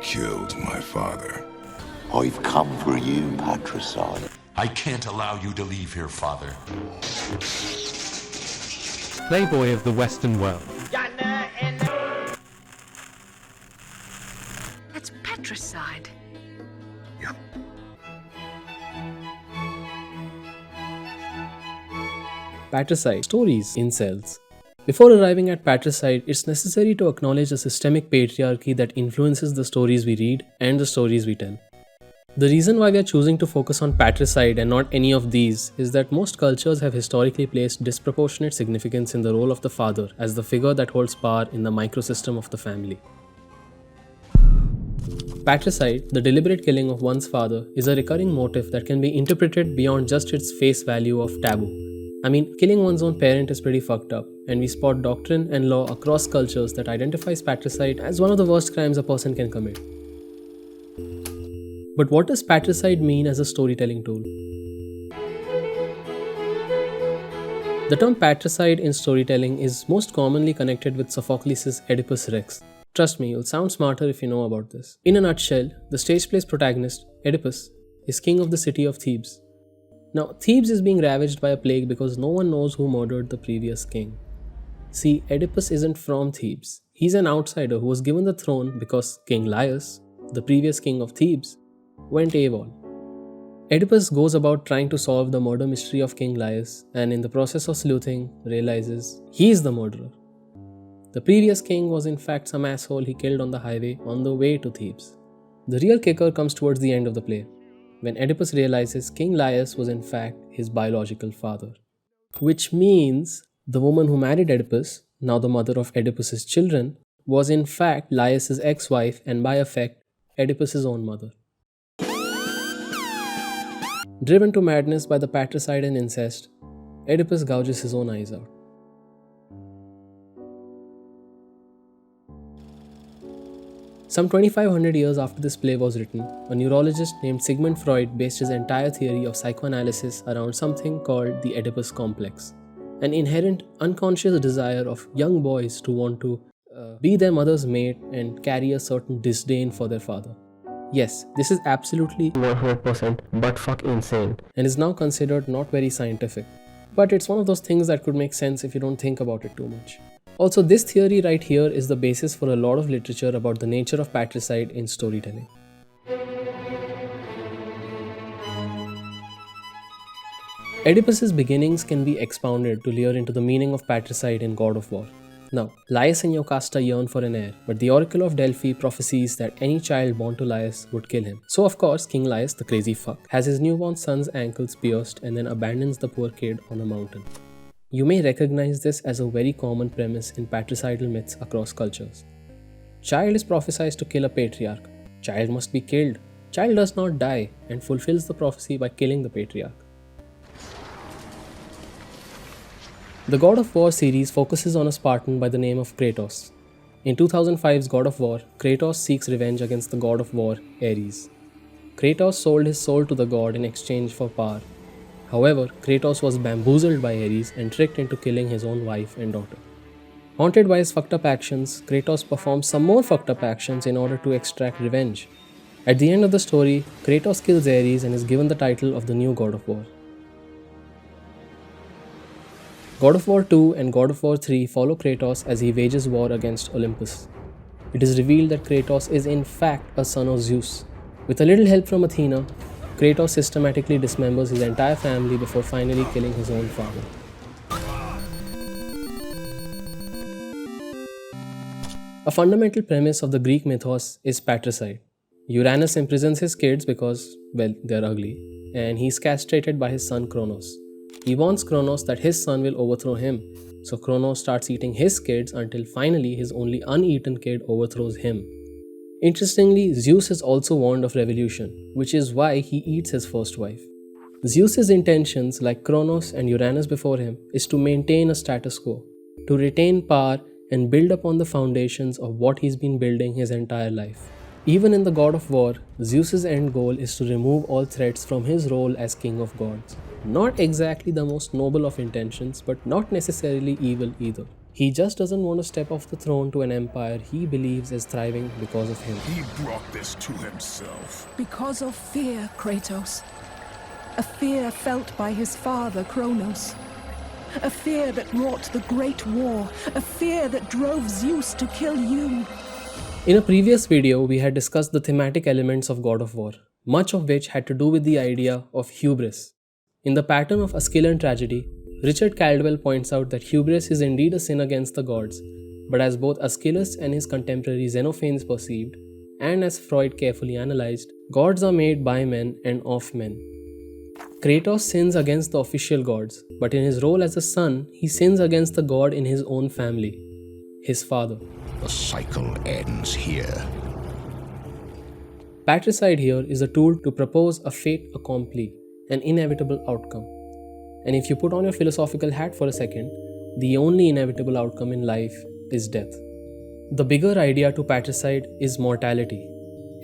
killed my father. I've come for you, Patricide. I can't allow you to leave here, Father. Playboy of the Western world. That's Patricide. Yep. Patricide stories, incels. Before arriving at Patricide, it's necessary to acknowledge the systemic patriarchy that influences the stories we read and the stories we tell. The reason why we are choosing to focus on Patricide and not any of these is that most cultures have historically placed disproportionate significance in the role of the father as the figure that holds power in the microsystem of the family. Patricide, the deliberate killing of one's father, is a recurring motif that can be interpreted beyond just its face value of taboo. I mean, killing one's own parent is pretty fucked up, and we spot doctrine and law across cultures that identifies patricide as one of the worst crimes a person can commit. But what does patricide mean as a storytelling tool? The term patricide in storytelling is most commonly connected with Sophocles' Oedipus Rex. Trust me, you'll sound smarter if you know about this. In a nutshell, the stage play's protagonist, Oedipus, is king of the city of Thebes. Now, Thebes is being ravaged by a plague because no one knows who murdered the previous king. See, Oedipus isn't from Thebes. He's an outsider who was given the throne because King Laius, the previous king of Thebes, went AWOL. Oedipus goes about trying to solve the murder mystery of King Laius, and in the process of sleuthing, realizes he's the murderer. The previous king was in fact some asshole he killed on the highway on the way to Thebes. The real kicker comes towards the end of the play, when Oedipus realizes King Laius was in fact his biological father. Which means the woman who married Oedipus, now the mother of Oedipus's children, was in fact Laius's ex-wife and by effect Oedipus's own mother. Driven to madness by the patricide and incest, Oedipus gouges his own eyes out. Some 2500 years after this play was written, a neurologist named Sigmund Freud based his entire theory of psychoanalysis around something called the Oedipus complex, an inherent unconscious desire of young boys to want to be their mother's mate and carry a certain disdain for their father. Yes, this is absolutely 100% buttfuck insane and is now considered not very scientific. But it's one of those things that could make sense if you don't think about it too much. Also, this theory right here is the basis for a lot of literature about the nature of patricide in storytelling. Oedipus's beginnings can be expounded to layer into the meaning of patricide in God of War. Now, Laius and Jocasta yearn for an heir, but the Oracle of Delphi prophesies that any child born to Laius would kill him. So of course, King Laius, the crazy fuck, has his newborn son's ankles pierced and then abandons the poor kid on a mountain. You may recognize this as a very common premise in patricidal myths across cultures. Child is prophesied to kill a patriarch. Child must be killed. Child does not die and fulfills the prophecy by killing the patriarch. The God of War series focuses on a Spartan by the name of Kratos. In 2005's God of War, Kratos seeks revenge against the God of War, Ares. Kratos sold his soul to the god in exchange for power. However, Kratos was bamboozled by Ares and tricked into killing his own wife and daughter. Haunted by his fucked up actions, Kratos performs some more fucked up actions in order to extract revenge. At the end of the story, Kratos kills Ares and is given the title of the new God of War. God of War 2 and God of War 3 follow Kratos as he wages war against Olympus. It is revealed that Kratos is in fact a son of Zeus. With a little help from Athena, Kratos systematically dismembers his entire family before finally killing his own father. A fundamental premise of the Greek mythos is patricide. Uranus imprisons his kids because, well, they're ugly, and he's castrated by his son Kronos. He warns Kronos that his son will overthrow him, so Kronos starts eating his kids until finally his only uneaten kid overthrows him. Interestingly, Zeus is also warned of revolution, which is why he eats his first wife. Zeus's intentions, like Kronos and Uranus before him, is to maintain a status quo, to retain power and build upon the foundations of what he's been building his entire life. Even in the God of War, Zeus's end goal is to remove all threats from his role as king of gods. Not exactly the most noble of intentions, but not necessarily evil either. He just doesn't want to step off the throne to an empire he believes is thriving because of him. He brought this to himself. Because of fear, Kratos. A fear felt by his father, Kronos. A fear that wrought the Great War. A fear that drove Zeus to kill you. In a previous video, we had discussed the thematic elements of God of War, much of which had to do with the idea of hubris. In the pattern of Aeschylean tragedy, Richard Caldwell points out that hubris is indeed a sin against the gods, but as both Aeschylus and his contemporary Xenophanes perceived, and as Freud carefully analyzed, gods are made by men and of men. Kratos sins against the official gods, but in his role as a son, he sins against the god in his own family, his father. The cycle ends here. Patricide here is a tool to propose a fait accompli, an inevitable outcome. And if you put on your philosophical hat for a second, the only inevitable outcome in life is death. The bigger idea to patricide is mortality.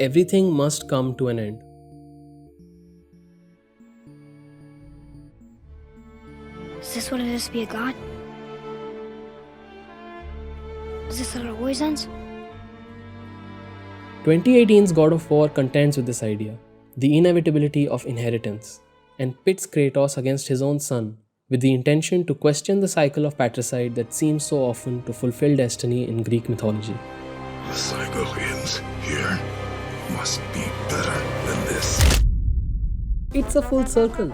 Everything must come to an end. Is this what it is to be a god? Is this how it always ends? 2018's God of War contends with this idea, the inevitability of inheritance, and pits Kratos against his own son with the intention to question the cycle of patricide that seems so often to fulfill destiny in Greek mythology. The cycle ends here. Must be better than this. It's a full circle.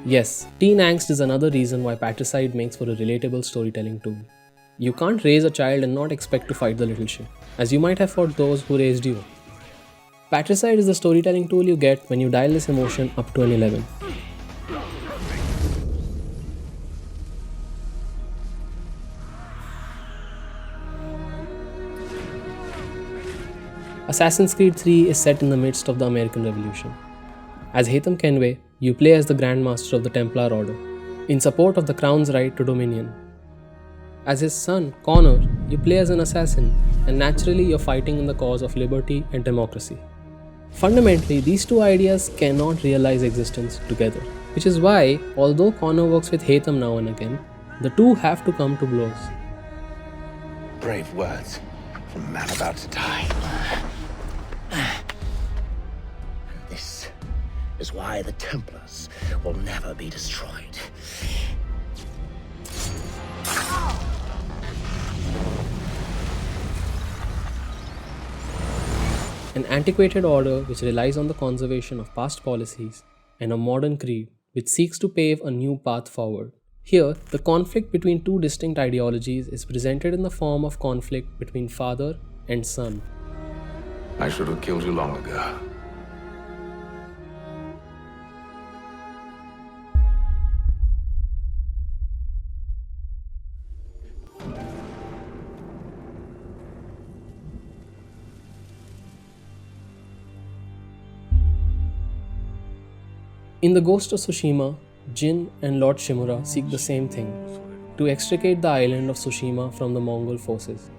Yes, teen angst is another reason why patricide makes for a relatable storytelling tool. You can't raise a child and not expect to fight the little shit, as you might have fought those who raised you. Patricide is the storytelling tool you get when you dial this emotion up to an 11. Assassin's Creed 3 is set in the midst of the American Revolution. As Haytham Kenway, you play as the Grand Master of the Templar Order, in support of the Crown's right to dominion. As his son, Connor, you play as an assassin, and naturally you're fighting in the cause of liberty and democracy. Fundamentally, these two ideas cannot realize existence together, which is why, although Connor works with Haytham now and again, the two have to come to blows. Brave words from a man about to die. This is why the Templars will never be destroyed. An antiquated order which relies on the conservation of past policies, and a modern creed which seeks to pave a new path forward. Here, the conflict between two distinct ideologies is presented in the form of conflict between father and son. I should have killed you long ago. In The Ghost of Tsushima, Jin and Lord Shimura seek the same thing, to extricate the island of Tsushima from the Mongol forces.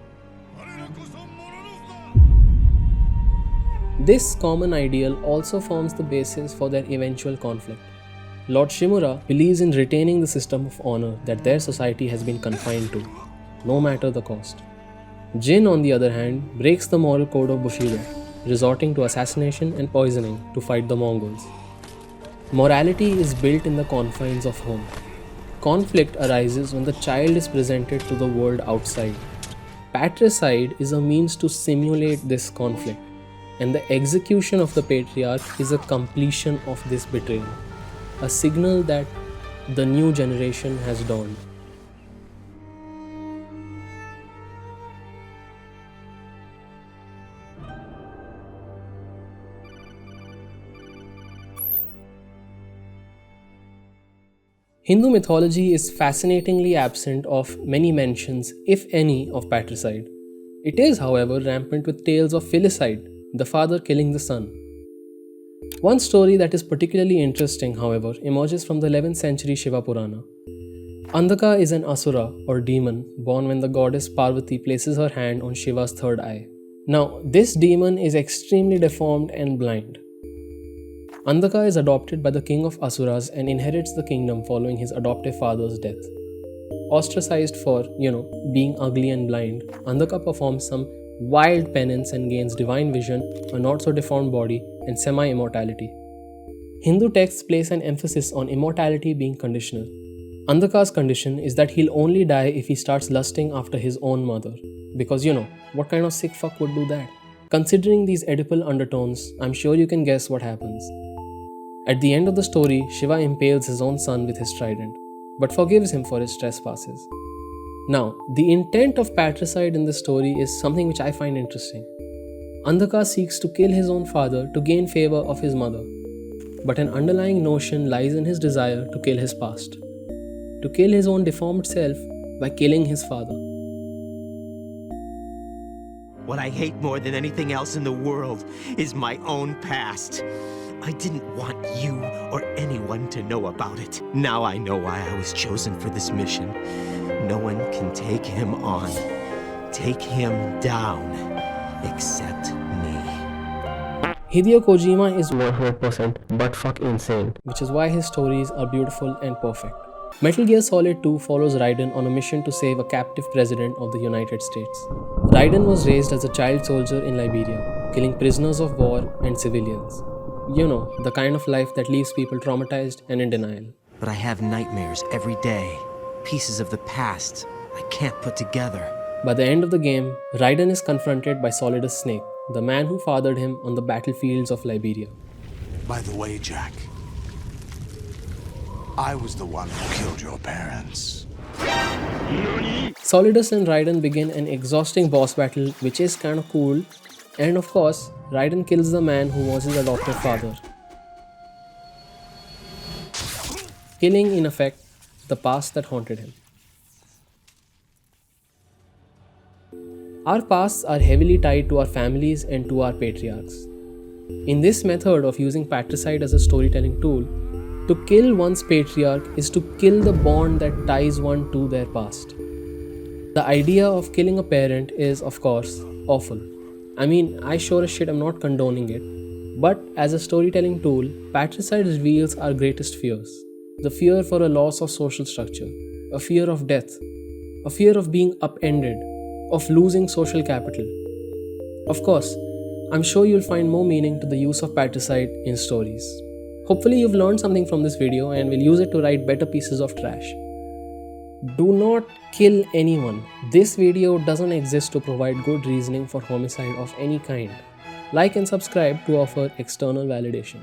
This common ideal also forms the basis for their eventual conflict. Lord Shimura believes in retaining the system of honor that their society has been confined to, no matter the cost. Jin, on the other hand, breaks the moral code of Bushido, resorting to assassination and poisoning to fight the Mongols. Morality is built in the confines of home. Conflict arises when the child is presented to the world outside. Patricide is a means to simulate this conflict, and the execution of the patriarch is a completion of this betrayal, a signal that the new generation has dawned. Hindu mythology is fascinatingly absent of many mentions, if any, of patricide. It is, however, rampant with tales of filicide, the father killing the son. One story that is particularly interesting, however, emerges from the 11th century Shiva Purana. Andhaka is an asura, or demon, born when the goddess Parvati places her hand on Shiva's third eye. Now, this demon is extremely deformed and blind. Andhaka is adopted by the king of Asuras and inherits the kingdom following his adoptive father's death. Ostracized for, being ugly and blind, Andhaka performs some wild penance and gains divine vision, a not so deformed body, and semi-immortality. Hindu texts place an emphasis on immortality being conditional. Andhaka's condition is that he'll only die if he starts lusting after his own mother. Because what kind of sick fuck would do that? Considering these Oedipal undertones, I'm sure you can guess what happens. At the end of the story, Shiva impales his own son with his trident, but forgives him for his trespasses. Now, the intent of patricide in this story is something which I find interesting. Andhaka seeks to kill his own father to gain favor of his mother, but an underlying notion lies in his desire to kill his past, to kill his own deformed self by killing his father. What I hate more than anything else in the world is my own past. I didn't want you or anyone to know about it. Now I know why I was chosen for this mission. No one can take him on, take him down, except me. Hideo Kojima is 100% buttfuck insane, which is why his stories are beautiful and perfect. Metal Gear Solid 2 follows Raiden on a mission to save a captive president of the United States. Raiden was raised as a child soldier in Liberia, killing prisoners of war and civilians. The kind of life that leaves people traumatized and in denial. But I have nightmares every day. Pieces of the past I can't put together. By the end of the game, Raiden is confronted by Solidus Snake, the man who fathered him on the battlefields of Liberia. By the way, Jack, I was the one who killed your parents. Solidus and Raiden begin an exhausting boss battle, which is kinda cool, and of course, Raiden kills the man who was his adoptive father, killing in effect the past that haunted him. Our pasts are heavily tied to our families and to our patriarchs. In this method of using patricide as a storytelling tool, to kill one's patriarch is to kill the bond that ties one to their past. The idea of killing a parent is, of course, awful. I mean, I sure as shit am not condoning it, but as a storytelling tool, patricide reveals our greatest fears. The fear for a loss of social structure, a fear of death, a fear of being upended, of losing social capital. Of course, I'm sure you'll find more meaning to the use of patricide in stories. Hopefully you've learned something from this video and will use it to write better pieces of trash. Do not kill anyone. This video doesn't exist to provide good reasoning for homicide of any kind. Like and subscribe to offer external validation.